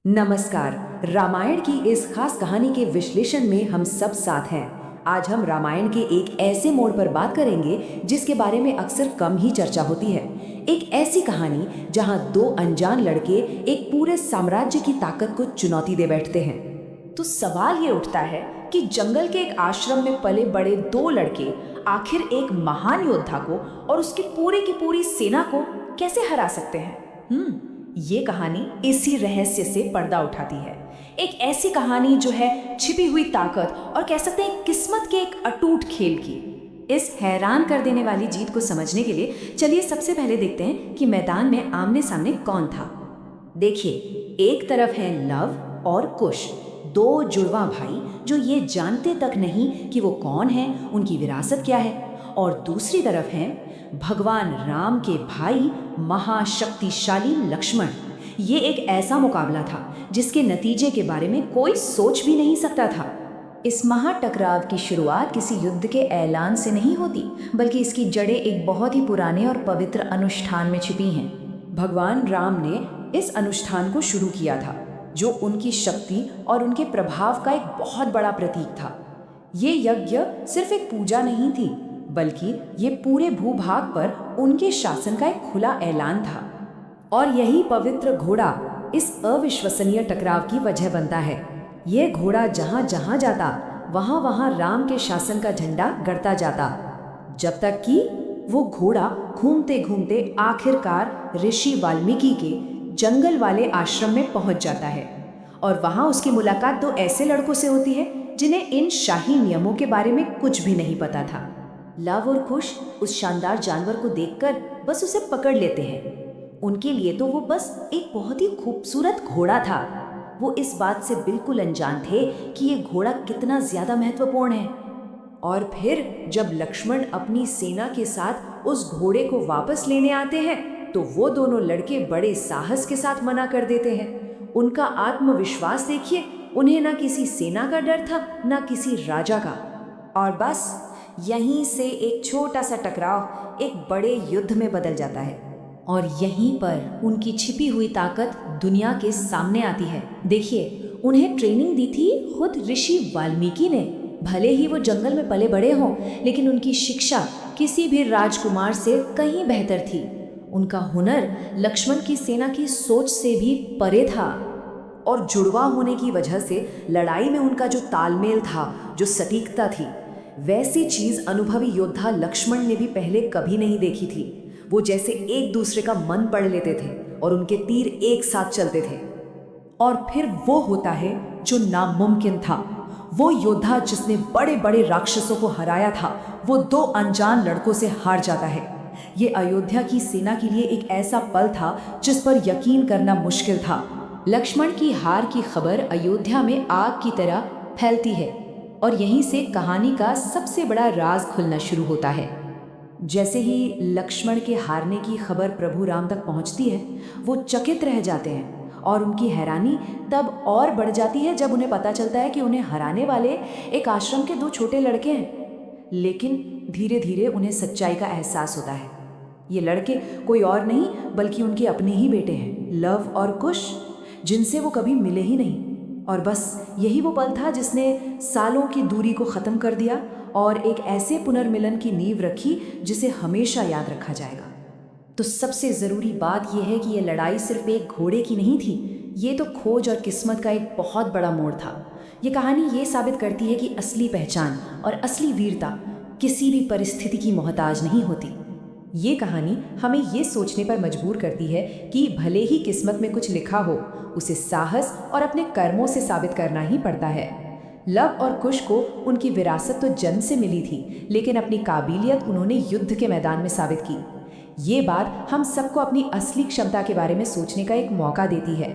नमस्कार। रामायण की इस खास कहानी के विश्लेषण में हम सब साथ हैं। आज हम रामायण के एक ऐसे मोड़ पर बात करेंगे जिसके बारे में अक्सर कम ही चर्चा होती है। एक ऐसी कहानी जहां दो अनजान लड़के एक पूरे साम्राज्य की ताकत को चुनौती दे बैठते हैं। तो सवाल ये उठता है कि जंगल के एक आश्रम में पले बड़े दो लड़के आखिर एक महान योद्धा को और उसकी पूरी की पूरी सेना को कैसे हरा सकते हैं। ये कहानी इसी रहस्य से पर्दा उठाती है। एक ऐसी कहानी जो है छिपी हुई ताकत और कह सकते हैं किस्मत के एक अटूट खेल की। इस हैरान कर देने वाली जीत को समझने के लिए चलिए सबसे पहले देखते हैं कि मैदान में आमने सामने कौन था। देखिए, एक तरफ है लव और कुश, दो जुड़वा भाई जो ये जानते तक नहीं कि वो कौन है, उनकी विरासत क्या है। और दूसरी तरफ है भगवान राम के भाई महाशक्तिशाली लक्ष्मण। ये एक ऐसा मुकाबला था जिसके नतीजे के बारे में कोई सोच भी नहीं सकता था। इस महाटकराव की शुरुआत किसी युद्ध के ऐलान से नहीं होती, बल्कि इसकी जड़ें एक बहुत ही पुराने और पवित्र अनुष्ठान में छिपी हैं। भगवान राम ने इस अनुष्ठान को शुरू किया था, जो उनकी शक्ति और उनके प्रभाव का एक बहुत बड़ा प्रतीक था। ये यज्ञ सिर्फ एक पूजा नहीं थी, बल्कि ये पूरे भूभाग पर उनके शासन का एक खुला ऐलान था। और यही पवित्र घोड़ा इस अविश्वसनीय टकराव की वजह बनता है। ये घोड़ा जहां जहां जाता, वहां वहां राम के शासन का झंडा गड़ता जाता, जब तक कि वो घोड़ा घूमते घूमते आखिरकार ऋषि वाल्मीकि के जंगल वाले आश्रम में पहुंच जाता है। और वहां उसकी मुलाकात दो ऐसे लड़कों से होती है जिन्हें इन शाही नियमों के बारे में कुछ भी नहीं पता था। लव और कुश उस शानदार जानवर को देखकर बस उसे पकड़ लेते हैं। उनके लिए तो वो बस एक बहुत ही खूबसूरत घोड़ा था। वो इस बात से बिल्कुल अनजान थे कि ये घोड़ा कितना ज्यादा महत्वपूर्ण है। और फिर जब लक्ष्मण अपनी सेना के साथ उस घोड़े को वापस लेने आते हैं, तो वो दोनों लड़के बड़े साहस के साथ मना कर देते हैं। उनका आत्मविश्वास देखिए, उन्हें ना किसी सेना का डर था, ना किसी राजा का। और बस यहीं से एक छोटा सा टकराव एक बड़े युद्ध में बदल जाता है। और यहीं पर उनकी छिपी हुई ताकत दुनिया के सामने आती है। देखिए, उन्हें ट्रेनिंग दी थी खुद ऋषि वाल्मीकि ने। भले ही वो जंगल में पले बड़े हों, लेकिन उनकी शिक्षा किसी भी राजकुमार से कहीं बेहतर थी। उनका हुनर लक्ष्मण की सेना की सोच से भी परे था। और जुड़वा होने की वजह से लड़ाई में उनका जो तालमेल था, जो सटीकता थी, वैसी चीज अनुभवी योद्धा लक्ष्मण ने भी पहले कभी नहीं देखी थी। वो जैसे एक दूसरे का मन पढ़ लेते थे और उनके तीर एक साथ चलते थे। और फिर वो होता है जो नामुमकिन था। वो योद्धा जिसने बड़े बड़े राक्षसों को हराया था, वो दो अनजान लड़कों से हार जाता है। ये अयोध्या की सेना के लिए एक ऐसा पल था जिस पर यकीन करना मुश्किल था। लक्ष्मण की हार की खबर अयोध्या में आग की तरह फैलती है और यहीं से कहानी का सबसे बड़ा राज खुलना शुरू होता है। जैसे ही लक्ष्मण के हारने की खबर प्रभु राम तक पहुंचती है, वो चकित रह जाते हैं। और उनकी हैरानी तब और बढ़ जाती है जब उन्हें पता चलता है कि उन्हें हराने वाले एक आश्रम के दो छोटे लड़के हैं। लेकिन धीरे धीरे उन्हें सच्चाई का एहसास होता है। ये लड़के कोई और नहीं बल्कि उनके अपने ही बेटे हैं, लव और कुश, जिनसे वो कभी मिले ही नहीं। और बस यही वो पल था जिसने सालों की दूरी को ख़त्म कर दिया और एक ऐसे पुनर्मिलन की नींव रखी जिसे हमेशा याद रखा जाएगा। तो सबसे ज़रूरी बात यह है कि यह लड़ाई सिर्फ एक घोड़े की नहीं थी, ये तो खोज और किस्मत का एक बहुत बड़ा मोड़ था। ये कहानी ये साबित करती है कि असली पहचान और असली वीरता किसी भी परिस्थिति की मोहताज नहीं होती। ये कहानी हमें ये सोचने पर मजबूर करती है कि भले ही किस्मत में कुछ लिखा हो, उसे साहस और अपने कर्मों से साबित करना ही पड़ता है। लव और कुश को उनकी विरासत तो जन्म से मिली थी, लेकिन अपनी काबिलियत उन्होंने युद्ध के मैदान में साबित की। ये बात हम सबको अपनी असली क्षमता के बारे में सोचने का एक मौका देती है।